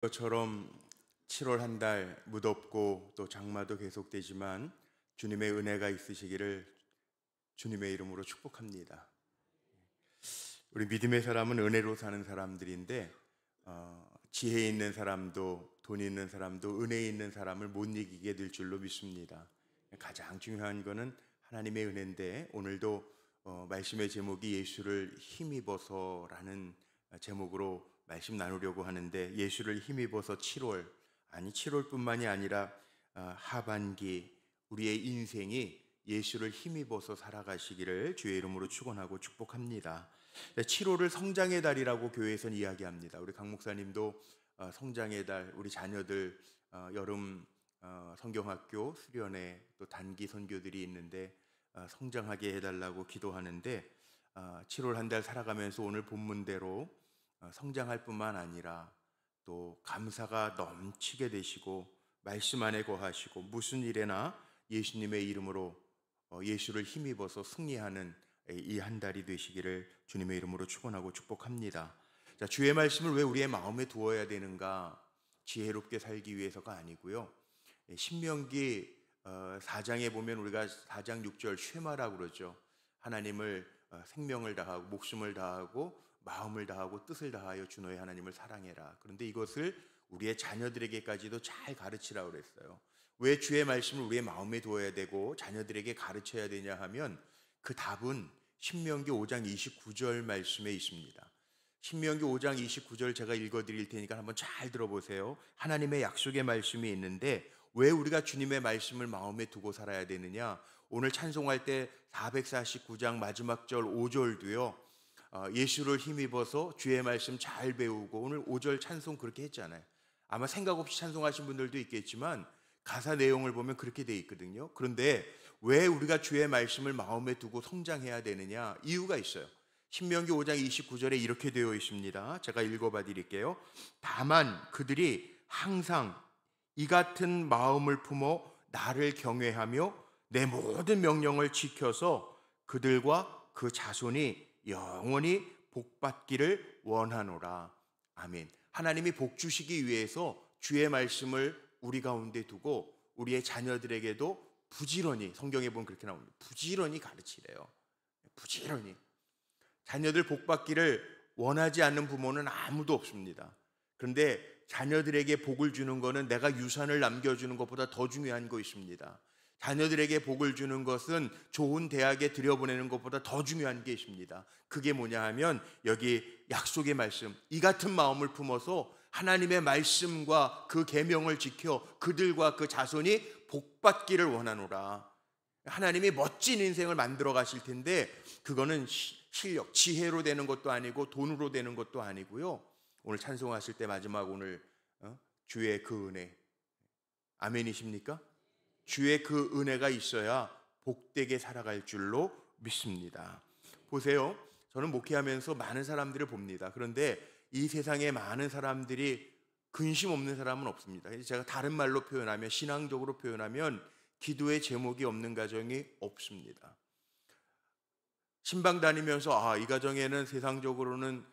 것처럼 7월 한 달 무덥고 또 장마도 계속되지만 주님의 은혜가 있으시기를 주님의 이름으로 축복합니다. 우리 믿음의 사람은 은혜로 사는 사람들인데 지혜 있는 사람도 돈 있는 사람도 은혜 있는 사람을 못 이기게 될 줄로 믿습니다. 가장 중요한 것은 하나님의 은혜인데 오늘도 말씀의 제목이 예수를 힘입어서라는 제목으로 말씀 나누려고 하는데, 예수를 힘입어서 7월뿐만이 아니라 하반기 우리의 인생이 예수를 힘입어서 살아가시기를 주의 이름으로 축원하고 축복합니다. 7월을 성장의 달이라고 교회에서는 이야기합니다. 우리 강 목사님도 성장의 달, 우리 자녀들 여름 성경학교 수련회 또 단기 선교들이 있는데 성장하게 해달라고 기도하는데, 7월 한 달 살아가면서 오늘 본문대로 성장할 뿐만 아니라 또 감사가 넘치게 되시고 말씀 안에 거하시고 무슨 일에나 예수님의 이름으로 예수를 힘입어서 승리하는 이 한 달이 되시기를 주님의 이름으로 축원하고 축복합니다. 자, 주의 말씀을 왜 우리의 마음에 두어야 되는가? 지혜롭게 살기 위해서가 아니고요. 신명기 4장에 보면 우리가 4장 6절 쉐마라고 그러죠. 하나님을 생명을 다하고 목숨을 다하고 마음을 다하고 뜻을 다하여 주 너의 하나님을 사랑해라. 그런데 이것을 우리의 자녀들에게까지도 잘 가르치라고 그랬어요. 왜 주의 말씀을 우리의 마음에 두어야 되고 자녀들에게 가르쳐야 되냐 하면 그 답은 신명기 5장 29절 말씀에 있습니다. 신명기 5장 29절 제가 읽어드릴 테니까 한번 잘 들어보세요. 하나님의 약속의 말씀이 있는데 왜 우리가 주님의 말씀을 마음에 두고 살아야 되느냐? 오늘 찬송할 때 449장 마지막 절 5절도요. 예수를 힘입어서 주의 말씀 잘 배우고, 오늘 5절 찬송 그렇게 했잖아요. 아마 생각 없이 찬송하신 분들도 있겠지만 가사 내용을 보면 그렇게 돼 있거든요. 그런데 왜 우리가 주의 말씀을 마음에 두고 성장해야 되느냐? 이유가 있어요. 신명기 5장 29절에 이렇게 되어 있습니다. 제가 읽어봐 드릴게요. 다만 그들이 항상 이 같은 마음을 품어 나를 경외하며 내 모든 명령을 지켜서 그들과 그 자손이 영원히 복받기를 원하노라. 아멘. 하나님이 복 주시기 위해서 주의 말씀을 우리 가운데 두고 우리의 자녀들에게도 부지런히, 성경에 보면 그렇게 나옵니다. 부지런히 가르치래요. 부지런히. 자녀들 복 받기를 원하지 않는 부모는 아무도 없습니다. 그런데 자녀들에게 복을 주는 것은 내가 유산을 남겨주는 것보다 더 중요한 거 있습니다. 자녀들에게 복을 주는 것은 좋은 대학에 들여보내는 것보다 더 중요한 게 있습니다. 그게 뭐냐 하면 여기 약속의 말씀, 이 같은 마음을 품어서 하나님의 말씀과 그 계명을 지켜 그들과 그 자손이 복받기를 원하노라. 하나님이 멋진 인생을 만들어 가실 텐데 그거는 실력, 지혜로 되는 것도 아니고 돈으로 되는 것도 아니고요. 오늘 찬송하실 때 마지막 오늘 주의 그 은혜, 아멘이십니까? 주의 그 은혜가 있어야 복되게 살아갈 줄로 믿습니다. 보세요, 저는 목회하면서 많은 사람들을 봅니다. 그런데 이 세상에 많은 사람들이 근심 없는 사람은 없습니다. 제가 다른 말로 표현하면, 신앙적으로 표현하면 기도의 제목이 없는 가정이 없습니다. 신방 다니면서 이 가정에는 세상적으로는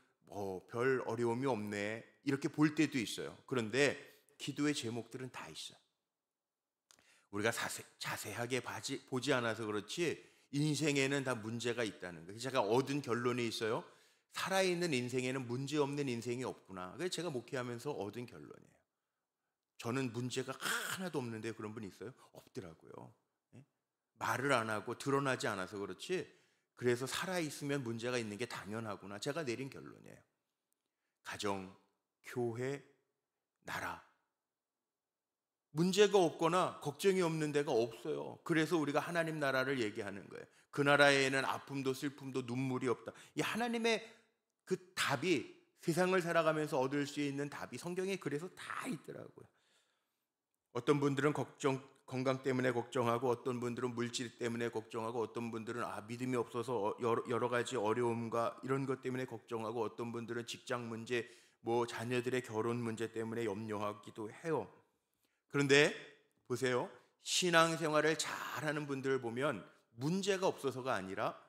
별 어려움이 없네 이렇게 볼 때도 있어요. 그런데 기도의 제목들은 다 있어요. 우리가 자세하게 보지 않아서 그렇지 인생에는 다 문제가 있다는 거예요. 제가 얻은 결론이 있어요. 살아있는 인생에는 문제없는 인생이 없구나. 그게 제가 목회하면서 얻은 결론이에요. 저는 문제가 하나도 없는데 그런 분 있어요? 없더라고요. 말을 안 하고 드러나지 않아서 그렇지, 그래서 살아있으면 문제가 있는 게 당연하구나. 제가 내린 결론이에요. 가정, 교회, 나라, 문제가 없거나 걱정이 없는 데가 없어요. 그래서 우리가 하나님 나라를 얘기하는 거예요. 그 나라에는 아픔도 슬픔도 눈물이 없다. 이 하나님의 그 답이, 세상을 살아가면서 얻을 수 있는 답이 성경에 그래서 다 있더라고요. 어떤 분들은 건강 때문에 걱정하고, 어떤 분들은 물질 때문에 걱정하고, 어떤 분들은 믿음이 없어서 여러 가지 어려움과 이런 것 때문에 걱정하고, 어떤 분들은 직장 문제, 자녀들의 결혼 문제 때문에 염려하기도 해요. 그런데 보세요, 신앙생활을 잘하는 분들을 보면 문제가 없어서가 아니라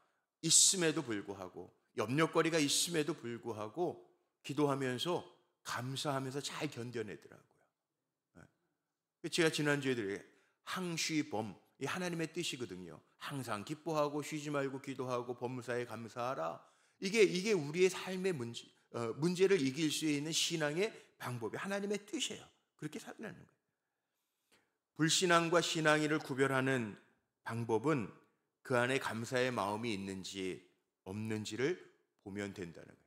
있음에도 불구하고, 염려거리가 있음에도 불구하고 기도하면서 감사하면서 잘 견뎌내더라고요. 제가 지난주에 드린 항쉬범, 이 하나님의 뜻이거든요. 항상 기뻐하고 쉬지 말고 기도하고 범사에 감사하라. 이게 우리의 삶의 문제를 이길 수 있는 신앙의 방법이 하나님의 뜻이에요. 그렇게 살라는 거예요. 불신앙과 신앙이를 구별하는 방법은 그 안에 감사의 마음이 있는지 없는지를 보면 된다는 거예요.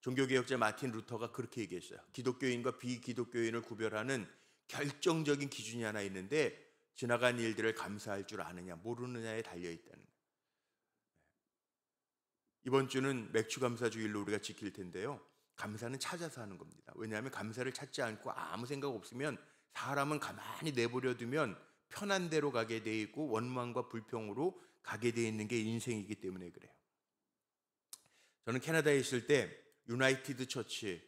종교개혁자 마틴 루터가 그렇게 얘기했어요. 기독교인과 비기독교인을 구별하는 결정적인 기준이 하나 있는데, 지나간 일들을 감사할 줄 아느냐 모르느냐에 달려있다는 거예요. 이번 주는 맥주감사주일로 우리가 지킬 텐데요, 감사는 찾아서 하는 겁니다. 왜냐하면 감사를 찾지 않고 아무 생각 없으면 사람은 가만히 내버려 두면 편한 대로 가게 돼 있고 원망과 불평으로 가게 돼 있는 게 인생이기 때문에 그래요. 저는 캐나다에 있을 때 유나이티드 처치,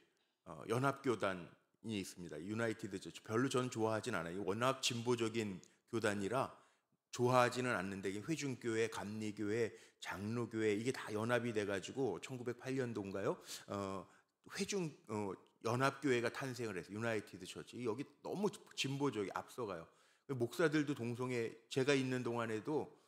연합교단이 있습니다. 유나이티드 처치 별로 저는 좋아하진 않아요. 워낙 진보적인 교단이라 좋아하지는 않는데, 회중교회, 감리교회, 장로교회 이게 다 연합이 돼가지고 1908년도인가요? 연합교회가 탄생을 해서 유나이티드 처치, 여기 너무 진보적이 앞서가요. 목사들도 동성애, 제가 있는 동안에도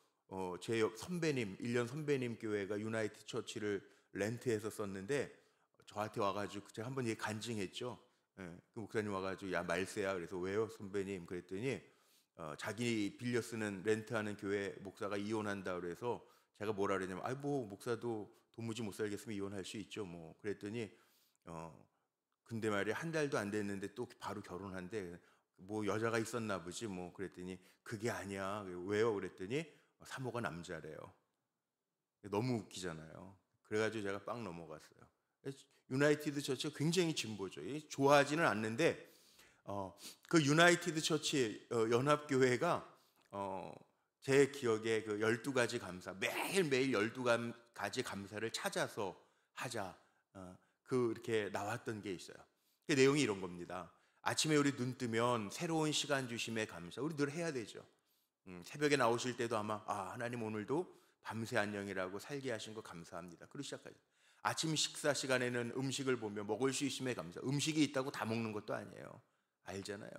제 선배님, 1년 선배님 교회가 유나이티드 처치를 렌트해서 썼는데, 저한테 와가지고 제가 한번 얘기 간증했죠. 그 목사님 와가지고 야 말세야. 그래서 왜요 선배님? 그랬더니 자기 빌려 쓰는 렌트하는 교회 목사가 이혼한다 그래서 제가 뭐라 그랬냐면, 뭐 목사도 도무지 못 살겠으면 이혼할 수 있죠 뭐. 그랬더니 근데 말이야 한 달도 안 됐는데 또 바로 결혼한대. 뭐 여자가 있었나 보지 뭐. 그랬더니 그게 아니야. 왜요? 그랬더니 사모가 남자래요. 너무 웃기잖아요. 그래가지고 제가 빵 넘어갔어요. 유나이티드 처치가 굉장히 진보죠. 좋아하지는 않는데 그 유나이티드 처치 연합교회가 제 기억에 그 12가지 감사, 매일매일 12가지 감사를 찾아서 하자, 그렇게 나왔던 게 있어요. 그 내용이 이런 겁니다. 아침에 우리 눈 뜨면 새로운 시간 주심에 감사, 우리 늘 해야 되죠. 새벽에 나오실 때도 아마 하나님 오늘도 밤새 안녕이라고 살게 하신 거 감사합니다. 그리고 시작하죠. 아침 식사 시간에는 음식을 보며 먹을 수 있음에 감사. 음식이 있다고 다 먹는 것도 아니에요. 알잖아요.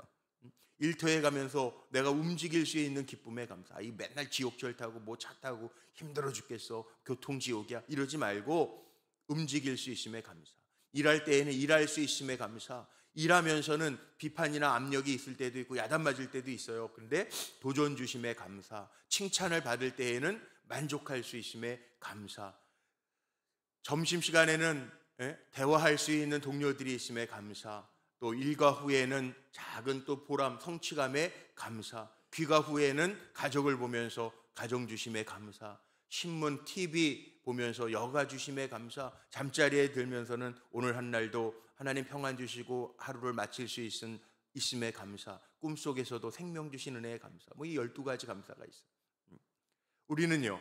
일터에 가면서 내가 움직일 수 있는 기쁨에 감사. 이 맨날 지옥철 타고 뭐 차 타고 힘들어 죽겠어, 교통지옥이야 이러지 말고 움직일 수 있음에 감사. 일할 때에는 일할 수 있음에 감사. 일하면서는 비판이나 압력이 있을 때도 있고 야단 맞을 때도 있어요. 그런데 도전 주심에 감사. 칭찬을 받을 때에는 만족할 수 있음에 감사. 점심시간에는 대화할 수 있는 동료들이 있음에 감사. 또 일과 후에는 작은 또 보람, 성취감에 감사. 귀가 후에는 가족을 보면서 가정 주심에 감사. 신문, TV 보면서 여가 주심에 감사. 잠자리에 들면서는 오늘 한 날도 하나님 평안 주시고 하루를 마칠 수 있음에 감사. 꿈속에서도 생명 주신 은혜에 감사. 뭐 이 12가지 감사가 있어요. 우리는요,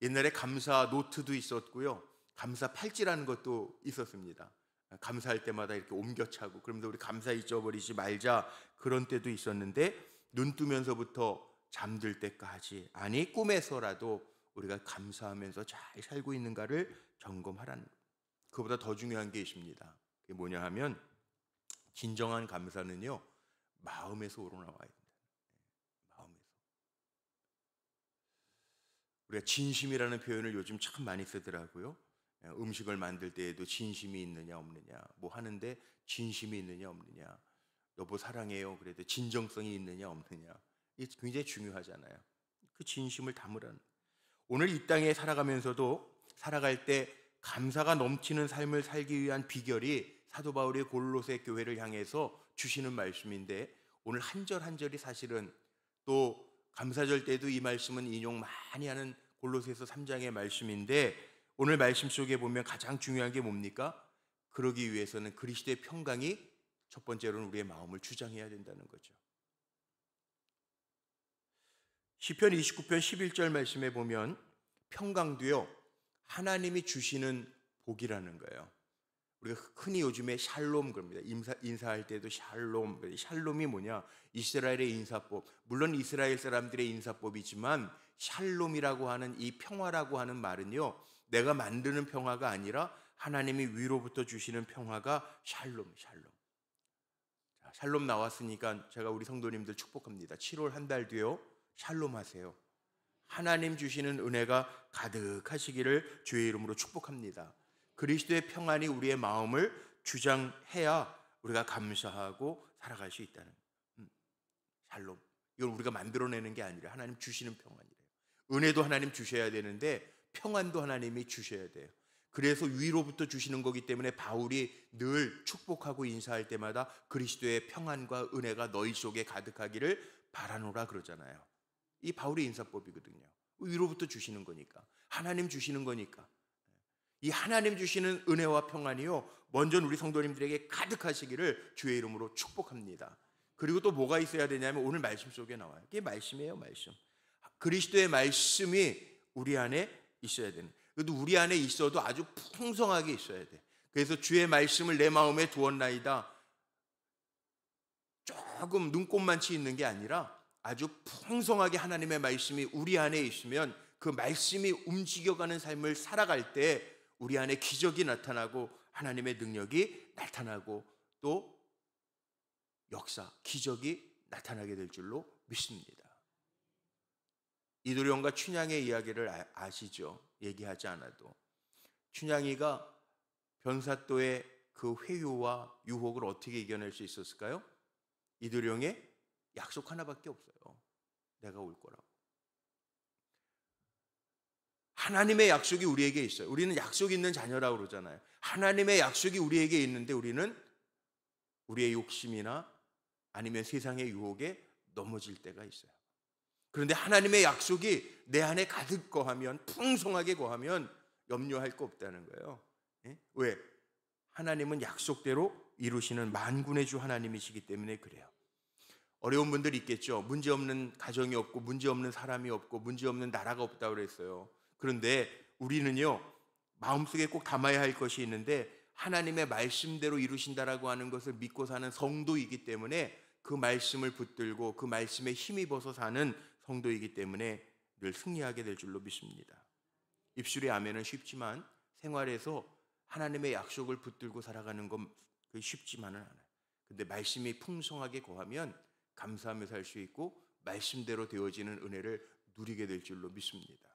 옛날에 감사 노트도 있었고요, 감사 팔찌라는 것도 있었습니다. 감사할 때마다 이렇게 옮겨차고, 그러면서 우리 감사 잊어버리지 말자 그런 때도 있었는데, 눈 뜨면서부터 잠들 때까지, 아니 꿈에서라도 우리가 감사하면서 잘 살고 있는가를 점검하라는 거예요. 그보다 더 중요한 게 있습니다. 그게 뭐냐 하면, 진정한 감사는요 마음에서 우러나와야 된다. 마음에서. 우리가 진심이라는 표현을 요즘 참 많이 쓰더라고요. 음식을 만들 때에도 진심이 있느냐 없느냐, 뭐 하는데 진심이 있느냐 없느냐, 여보 사랑해요 그래도 진정성이 있느냐 없느냐, 이게 굉장히 중요하잖아요. 그 진심을 담으라는. 오늘 이 땅에 살아가면서도 살아갈 때 감사가 넘치는 삶을 살기 위한 비결이 사도 바울이 골로새 교회를 향해서 주시는 말씀인데, 오늘 한 절 한 절이 사실은, 또 감사절 때도 이 말씀은 인용 많이 하는 골로새서 3장의 말씀인데, 오늘 말씀 속에 보면 가장 중요한 게 뭡니까? 그러기 위해서는 그리스도의 평강이 첫 번째로는 우리의 마음을 주장해야 된다는 거죠. 시편 29편 11절 말씀에 보면 평강도요 하나님이 주시는 복이라는 거예요. 우리가 흔히 요즘에 샬롬 그럽니다. 인사할 때도 샬롬. 샬롬이 뭐냐? 이스라엘의 인사법. 물론 이스라엘 사람들의 인사법이지만 샬롬이라고 하는 이 평화라고 하는 말은요, 내가 만드는 평화가 아니라 하나님이 위로부터 주시는 평화가 샬롬. 자, 샬롬 나왔으니까 제가 우리 성도님들 축복합니다. 7월 한 달 뒤에요, 샬롬 하세요. 하나님 주시는 은혜가 가득하시기를 주의 이름으로 축복합니다. 그리스도의 평안이 우리의 마음을 주장해야 우리가 감사하고 살아갈 수 있다는 샬롬. 이걸 우리가 만들어내는 게 아니라 하나님 주시는 평안이래요. 은혜도 하나님 주셔야 되는데 평안도 하나님이 주셔야 돼요. 그래서 위로부터 주시는 거기 때문에 바울이 늘 축복하고 인사할 때마다 그리스도의 평안과 은혜가 너희 속에 가득하기를 바라노라 그러잖아요. 이 바울의 인사법이거든요. 위로부터 주시는 거니까, 하나님 주시는 거니까. 이 하나님 주시는 은혜와 평안이요, 먼저 우리 성도님들에게 가득하시기를 주의 이름으로 축복합니다. 그리고 또 뭐가 있어야 되냐면 오늘 말씀 속에 나와요. 이게 말씀이에요, 말씀. 그리스도의 말씀이 우리 안에 있어야 되는. 그래도 우리 안에 있어도 아주 풍성하게 있어야 돼. 그래서 주의 말씀을 내 마음에 두었나이다. 조금 눈꼽만치 있는 게 아니라 아주 풍성하게 하나님의 말씀이 우리 안에 있으면 그 말씀이 움직여가는 삶을 살아갈 때 우리 안에 기적이 나타나고 하나님의 능력이 나타나고 또 역사, 기적이 나타나게 될 줄로 믿습니다. 이도령과 춘향의 이야기를 아시죠? 얘기하지 않아도. 춘향이가 변사또의 그 회유와 유혹을 어떻게 이겨낼 수 있었을까요? 이도령의 약속 하나밖에 없어요. 내가 올 거라고. 하나님의 약속이 우리에게 있어요. 우리는 약속 있는 자녀라고 그러잖아요. 하나님의 약속이 우리에게 있는데 우리는 우리의 욕심이나 아니면 세상의 유혹에 넘어질 때가 있어요. 그런데 하나님의 약속이 내 안에 가득 거하면, 풍성하게 거하면 염려할 거 없다는 거예요. 왜? 하나님은 약속대로 이루시는 만군의 주 하나님이시기 때문에 그래요. 어려운 분들 있겠죠. 문제 없는 가정이 없고 문제 없는 사람이 없고 문제 없는 나라가 없다고 그랬어요. 그런데 우리는요, 마음속에 꼭 담아야 할 것이 있는데 하나님의 말씀대로 이루신다라고 하는 것을 믿고 사는 성도이기 때문에 그 말씀을 붙들고 그 말씀에 힘입어서 사는 성도이기 때문에 늘 승리하게 될 줄로 믿습니다. 입술의 아멘은 쉽지만 생활에서 하나님의 약속을 붙들고 살아가는 건 쉽지만은 않아요. 근데 말씀이 풍성하게 거하면 감사하며 살 수 있고 말씀대로 되어지는 은혜를 누리게 될 줄로 믿습니다.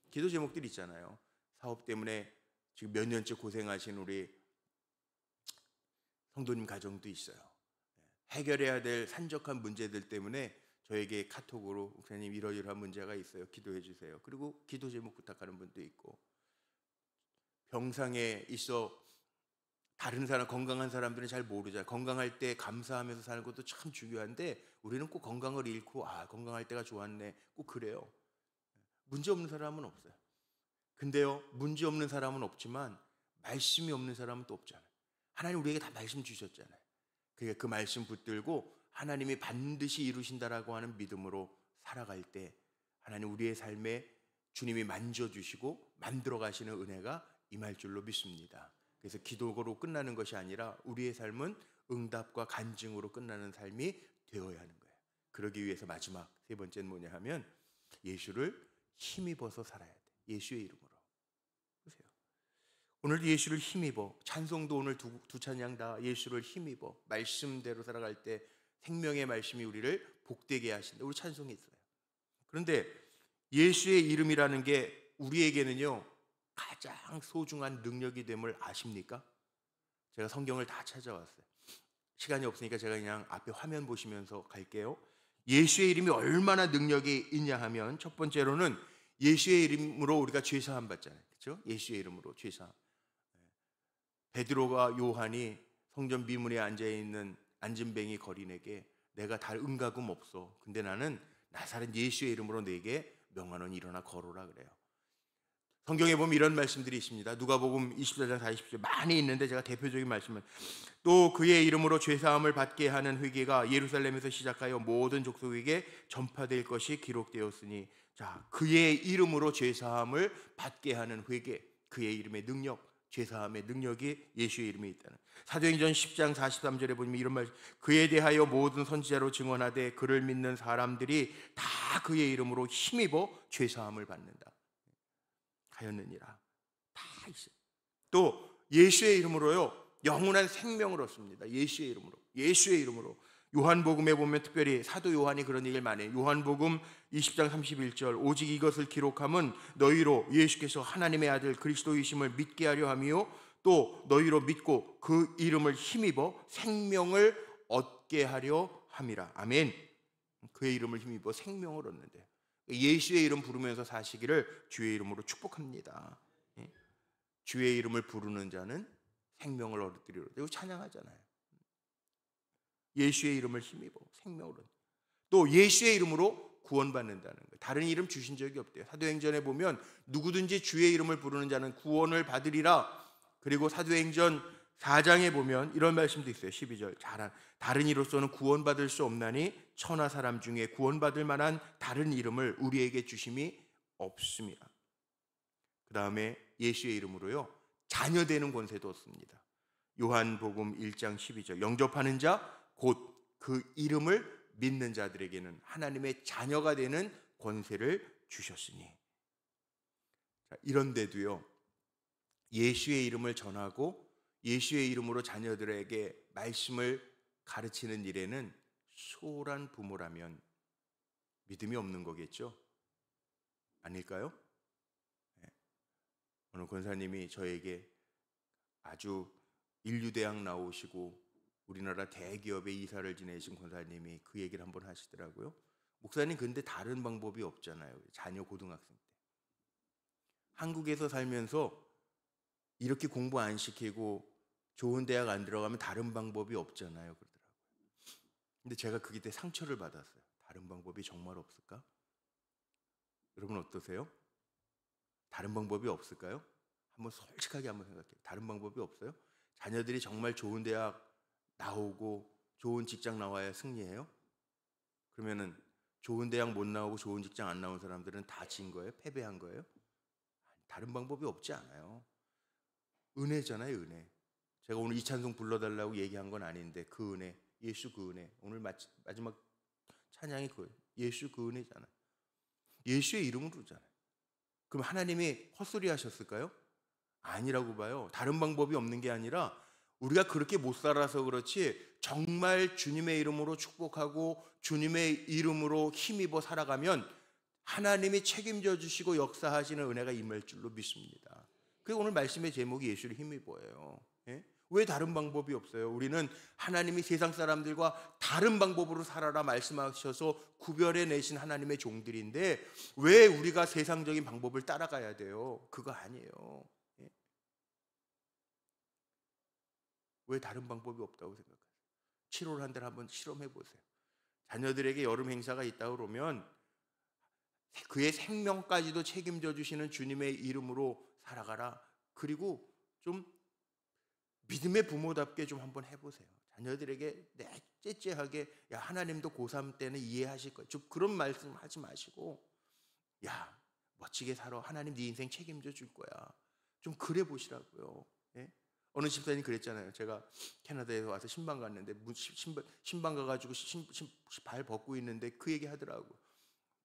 기도 제목들 있잖아요. 사업 때문에 지금 몇 년째 고생하신 우리 성도님 가정도 있어요. 해결해야 될 산적한 문제들 때문에 저에게 카톡으로 목사님 이러이러한 문제가 있어요. 기도해 주세요. 그리고 기도 제목 부탁하는 분도 있고, 병상에 있어 다른 사람, 건강한 사람들은 잘 모르잖아요. 건강할 때 감사하면서 사는 것도 참 중요한데 우리는 꼭 건강을 잃고 건강할 때가 좋았네, 꼭 그래요. 문제 없는 사람은 없어요. 근데요, 문제 없는 사람은 없지만 말씀이 없는 사람은 또 없잖아요. 하나님 우리에게 다 말씀 주셨잖아요. 그러니까 그 말씀 붙들고 하나님이 반드시 이루신다라고 하는 믿음으로 살아갈 때 하나님 우리의 삶에 주님이 만져주시고 만들어 가시는 은혜가 임할 줄로 믿습니다. 그래서 기도로 끝나는 것이 아니라 우리의 삶은 응답과 간증으로 끝나는 삶이 되어야 하는 거예요. 그러기 위해서 마지막 세 번째는 뭐냐 하면 예수를 힘입어서 살아야 돼. 예수의 이름으로. 보세요. 오늘 예수를 힘입어. 찬송도 오늘 두 찬양 다 예수를 힘입어. 말씀대로 살아갈 때 생명의 말씀이 우리를 복되게 하신다. 우리 찬송했어요. 그런데 예수의 이름이라는 게 우리에게는요 가장 소중한 능력이 됨을 아십니까? 제가 성경을 다 찾아왔어요. 시간이 없으니까 제가 그냥 앞에 화면 보시면서 갈게요. 예수의 이름이 얼마나 능력이 있냐 하면 첫 번째로는 예수의 이름으로 우리가 죄사함 받잖아요. 그렇죠? 예수의 이름으로 죄사함. 베드로가 요한이 성전 미문에 앉아있는 안진뱅이 거린에게 내가 다 은가금 없어. 근데 나는 나사렛 예수의 이름으로 내게 명하노니 일어나 걸어라 그래요. 성경에 보면 이런 말씀들이 있습니다. 누가복음 24장 40절 많이 있는데 제가 대표적인 말씀을, 또 그의 이름으로 죄사함을 받게 하는 회개가 예루살렘에서 시작하여 모든 족속에게 전파될 것이 기록되었으니, 자, 그의 이름으로 죄사함을 받게 하는 회개, 그의 이름의 능력, 죄사함의 능력이 예수의 이름에 있다는. 사도행전 10장 43절에 보면 이런 말, 그에 대하여 모든 선지자로 증언하되 그를 믿는 사람들이 다 그의 이름으로 힘입어 죄사함을 받는다 하였느니라. 다 있어요. 또 예수의 이름으로요 영원한 생명을 얻습니다. 예수의 이름으로. 예수의 이름으로. 요한복음에 보면 특별히 사도 요한이 그런 얘기를 많이 해요. 요한복음 20장 31절 오직 이것을 기록함은 너희로 예수께서 하나님의 아들 그리스도이심을 믿게 하려 함이요 또 너희로 믿고 그 이름을 힘입어 생명을 얻게 하려 함이라. 아멘. 그의 이름을 힘입어 생명을 얻는데 예수의 이름 부르면서 사시기를 주의 이름으로 축복합니다. 주의 이름을 부르는 자는 생명을 얻으리로다. 이거 찬양하잖아요. 예수의 이름을 힘입어 생명을 얻는. 또 예수의 이름으로 구원받는다는 거예요. 다른 이름 주신 적이 없대요. 사도행전에 보면 누구든지 주의 이름을 부르는 자는 구원을 받으리라. 그리고 사도행전 4장에 보면 이런 말씀도 있어요. 12절. 다른 이로서는 구원받을 수 없나니 천하 사람 중에 구원받을 만한 다른 이름을 우리에게 주심이 없습니다. 그 다음에 예수의 이름으로요 자녀 되는 권세도 얻습니다. 요한복음 1장 12절. 영접하는 자 곧 그 이름을 믿는 자들에게는 하나님의 자녀가 되는 권세를 주셨으니. 이런데도요 예수의 이름을 전하고 예수의 이름으로 자녀들에게 말씀을 가르치는 일에는 소홀한 부모라면 믿음이 없는 거겠죠? 아닐까요? 오늘 권사님이 저에게 아주 인류대학 나오시고 우리나라 대기업의 이사를 지내신 권사님이 그 얘기를 한번 하시더라고요. 목사님 근데 다른 방법이 없잖아요. 자녀 고등학생 때 한국에서 살면서 이렇게 공부 안 시키고 좋은 대학 안 들어가면 다른 방법이 없잖아요 그러더라고요. 근데 제가 그때 상처를 받았어요. 다른 방법이 정말 없을까? 여러분 어떠세요? 다른 방법이 없을까요? 한번 솔직하게 한번 생각해요. 다른 방법이 없어요? 자녀들이 정말 좋은 대학 나오고 좋은 직장 나와야 승리해요? 그러면은 좋은 대학 못 나오고 좋은 직장 안 나온 사람들은 다 진 거예요? 패배한 거예요? 다른 방법이 없지 않아요. 은혜잖아요, 은혜. 제가 오늘 이 찬송 불러달라고 얘기한 건 아닌데 그 은혜, 예수 그 은혜. 오늘 마지막 찬양이 그거예요. 예수 그 은혜잖아요. 예수의 이름으로잖아요. 그럼 하나님이 헛소리 하셨을까요? 아니라고 봐요. 다른 방법이 없는 게 아니라 우리가 그렇게 못 살아서 그렇지 정말 주님의 이름으로 축복하고 주님의 이름으로 힘입어 살아가면 하나님이 책임져 주시고 역사하시는 은혜가 임할 줄로 믿습니다. 그리고 오늘 말씀의 제목이 예수를 힘입어예요. 예? 왜 다른 방법이 없어요? 우리는 하나님이 세상 사람들과 다른 방법으로 살아라 말씀하셔서 구별해 내신 하나님의 종들인데 왜 우리가 세상적인 방법을 따라가야 돼요? 그거 아니에요. 예? 왜 다른 방법이 없다고 생각하세요? 7월 한 달 한번 실험해 보세요. 자녀들에게 여름 행사가 있다고 그러면 그의 생명까지도 책임져 주시는 주님의 이름으로 살아가라. 그리고 좀 믿음의 부모답게 좀 한번 해보세요. 자녀들에게 째째하게 야 하나님도 고3 때는 이해하실 거예요. 좀 그런 말씀 하지 마시고 야 멋지게 살아. 하나님 네 인생 책임져 줄 거야. 좀 그래 보시라고요. 예? 어느 집사님 그랬잖아요. 제가 캐나다에서 와서 신방 갔는데 신방 가가지고 발 벗고 있는데 그 얘기 하더라고요.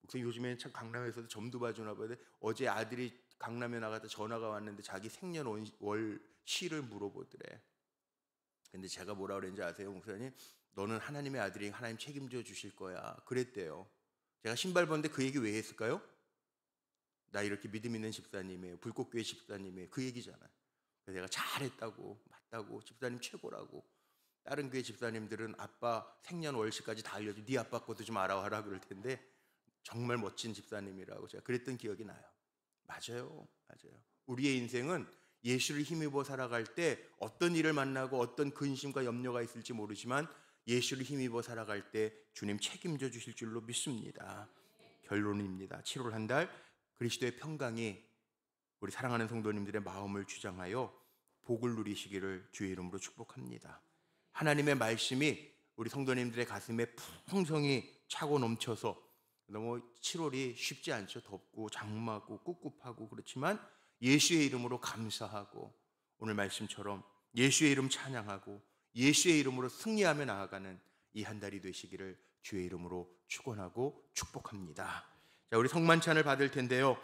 목사님 요즘에는 참 강남에서도 점도 봐주나 봐요. 어제 아들이 강남에 나갔다 전화가 왔는데 자기 생년월 시를 물어보더래. 근데 제가 뭐라 그랬는지 아세요, 목사님? 너는 하나님의 아들이 하나님 책임져 주실 거야. 그랬대요. 제가 신발 벗는데 그 얘기 왜 했을까요? 나 이렇게 믿음 있는 집사님이에요. 불꽃교회 집사님이에요. 그 얘기잖아요. 그래서 내가 잘했다고, 맞다고, 집사님 최고라고. 다른 교회 집사님들은 아빠 생년월시까지 다 알려줘. 네 아빠 것도 좀 알아와라 그럴 텐데 정말 멋진 집사님이라고 제가 그랬던 기억이 나요. 맞아요. 우리의 인생은 예수를 힘입어 살아갈 때 어떤 일을 만나고 어떤 근심과 염려가 있을지 모르지만 예수를 힘입어 살아갈 때 주님 책임져 주실 줄로 믿습니다. 결론입니다. 7월 한 달 그리스도의 평강이 우리 사랑하는 성도님들의 마음을 주장하여 복을 누리시기를 주의 이름으로 축복합니다. 하나님의 말씀이 우리 성도님들의 가슴에 풍성히 차고 넘쳐서 너무 7월이 쉽지 않죠. 덥고 장마고 꿉꿉하고 그렇지만 예수의 이름으로 감사하고 오늘 말씀처럼 예수의 이름 찬양하고 예수의 이름으로 승리하며 나아가는 이 한 달이 되시기를 주의 이름으로 축원하고 축복합니다. 자, 우리 성만찬을 받을 텐데요.